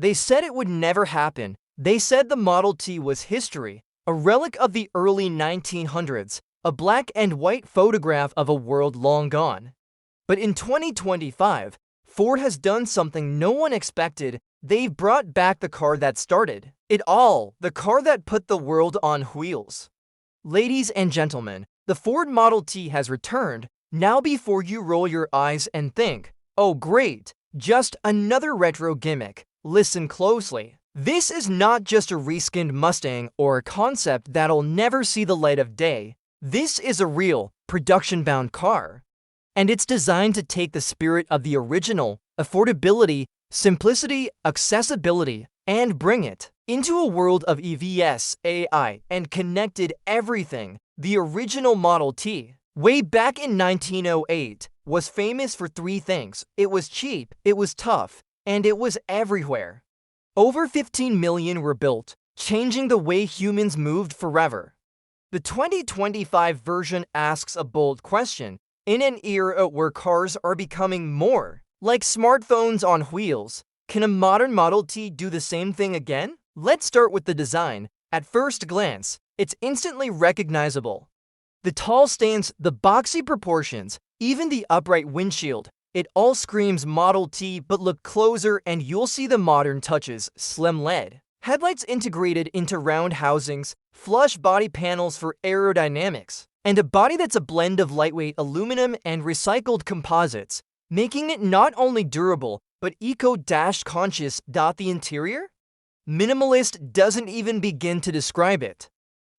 They said it would never happen. They said the Model T was history, a relic of the early 1900s, a black and white photograph of a world long gone. But in 2025, Ford has done something no one expected. They've brought back the car that started it all, the car that put the world on wheels. Ladies and gentlemen, the Ford Model T has returned. Now before you roll your eyes and think, oh great, just another retro gimmick, listen closely. This is not just a reskinned Mustang or a concept that'll never see the light of day. This is a real, production-bound car. And it's designed to take the spirit of the original, affordability, simplicity, accessibility, and bring it into a world of EVs, AI, and connected everything. The original Model T, way back in 1908, was famous for three things. It was cheap, it was tough, and it was everywhere. Over 15 million were built, changing the way humans moved forever. The 2025 version asks a bold question. In an era where cars are becoming more like smartphones on wheels, can a modern Model T do the same thing again? Let's start with the design. At first glance, it's instantly recognizable. The tall stance, the boxy proportions, even the upright windshield, it all screams Model T, but look closer and you'll see the modern touches. Slim LED headlights integrated into round housings, flush body panels for aerodynamics, and a body that's a blend of lightweight aluminum and recycled composites, making it not only durable, but eco-conscious. The interior? Minimalist doesn't even begin to describe it.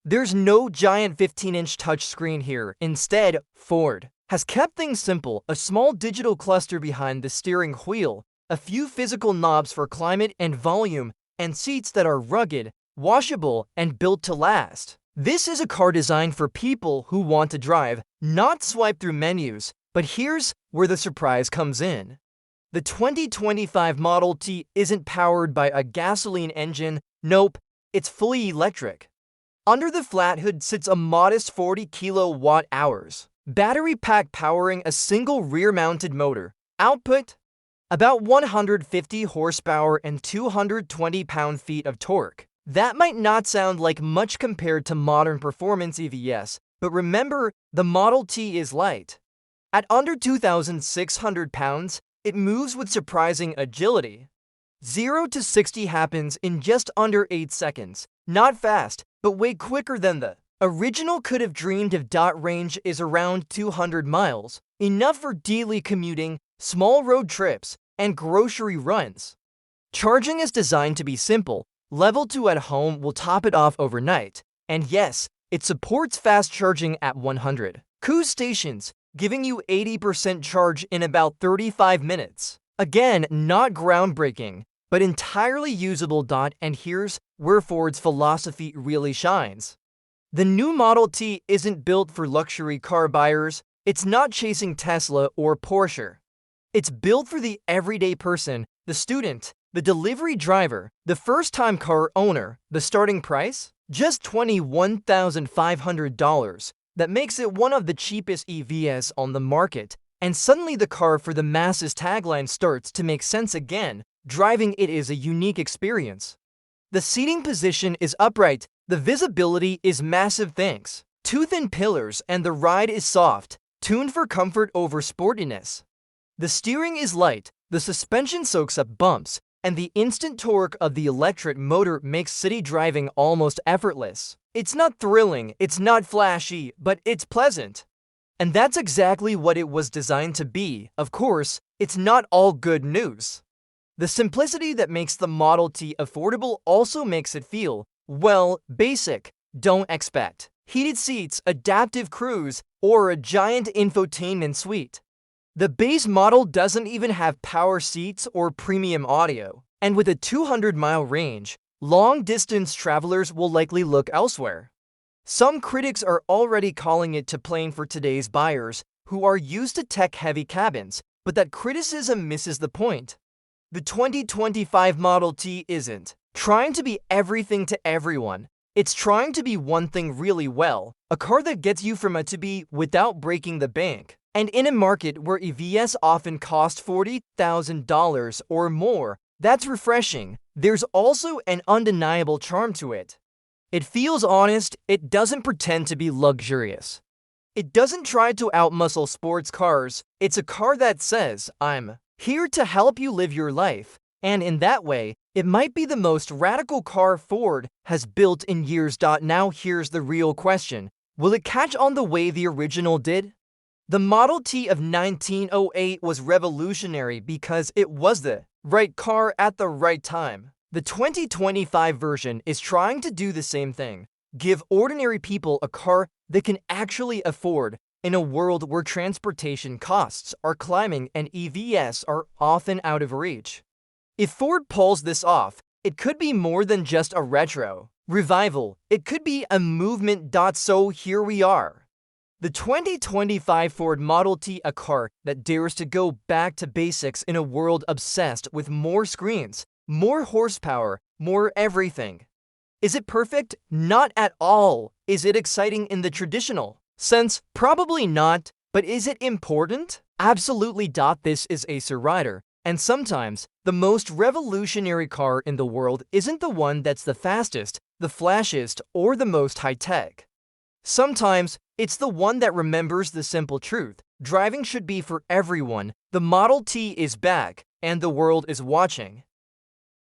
There's no giant 15-inch touchscreen here. Instead, Ford has kept things simple, a small digital cluster behind the steering wheel, a few physical knobs for climate and volume, and seats that are rugged, washable, and built to last. This is a car designed for people who want to drive, not swipe through menus. But here's where the surprise comes in. The 2025 Model T isn't powered by a gasoline engine. Nope, it's fully electric. Under the flat hood sits a modest 40 kilowatt-hours battery pack powering a single rear-mounted motor. Output? About 150 horsepower and 220 pound-feet of torque. That might not sound like much compared to modern performance EVs, but remember, the Model T is light. At under 2,600 pounds, it moves with surprising agility. 0 to 60 happens in just under 8 seconds. Not fast, but way quicker than the original could have dreamed of. Range is around 200 miles, enough for daily commuting, small road trips, and grocery runs. Charging is designed to be simple. Level 2 at home will top it off overnight. And yes, it supports fast charging at 100 cruise stations, giving you 80% charge in about 35 minutes. Again, not groundbreaking, but entirely usable. And here's where Ford's philosophy really shines. The new Model T isn't built for luxury car buyers. It's not chasing Tesla or Porsche. It's built for the everyday person, the student, the delivery driver, the first-time car owner. The starting price? Just $21,500. That makes it one of the cheapest EVs on the market. And suddenly the car for the masses tagline starts to make sense again. Driving it is a unique experience. The seating position is upright. The visibility is massive thanks to thin pillars, and the ride is soft, tuned for comfort over sportiness. The steering is light, the suspension soaks up bumps, and the instant torque of the electric motor makes city driving almost effortless. It's not thrilling, it's not flashy, but it's pleasant. And that's exactly what it was designed to be. Of course, it's not all good news. The simplicity that makes the Model T affordable also makes it feel, well, basic. Don't expect heated seats, adaptive cruise, or a giant infotainment suite. The base model doesn't even have power seats or premium audio. And with a 200-mile range, long-distance travelers will likely look elsewhere. Some critics are already calling it too plain for today's buyers who are used to tech-heavy cabins, but that criticism misses the point. The 2025 Model T isn't trying to be everything to everyone. It's trying to be one thing really well, a car that gets you from A to B without breaking the bank. And in a market where EVs often cost $40,000 or more, That's refreshing. There's also an undeniable charm to it. It feels honest, it doesn't pretend to be luxurious. It doesn't try to outmuscle sports cars, it's a car that says, I'm here to help you live your life. And in that way, it might be the most radical car Ford has built in years. Now here's the real question. Will it catch on the way the original did? The Model T of 1908 was revolutionary because it was the right car at the right time. The 2025 version is trying to do the same thing. Give ordinary people a car they can actually afford in a world where transportation costs are climbing and EVs are often out of reach. If Ford pulls this off, it could be more than just a retro revival. It could be a movement. So here we are. The 2025 Ford Model T, a car that dares to go back to basics in a world obsessed with more screens, more horsepower, more everything. Is it perfect? Not at all. Is it exciting in the traditional sense? Probably not. But is it important? Absolutely. This is a rider. And sometimes, the most revolutionary car in the world isn't the one that's the fastest, the flashiest, or the most high-tech. Sometimes, it's the one that remembers the simple truth. Driving should be for everyone. The Model T is back, and the world is watching.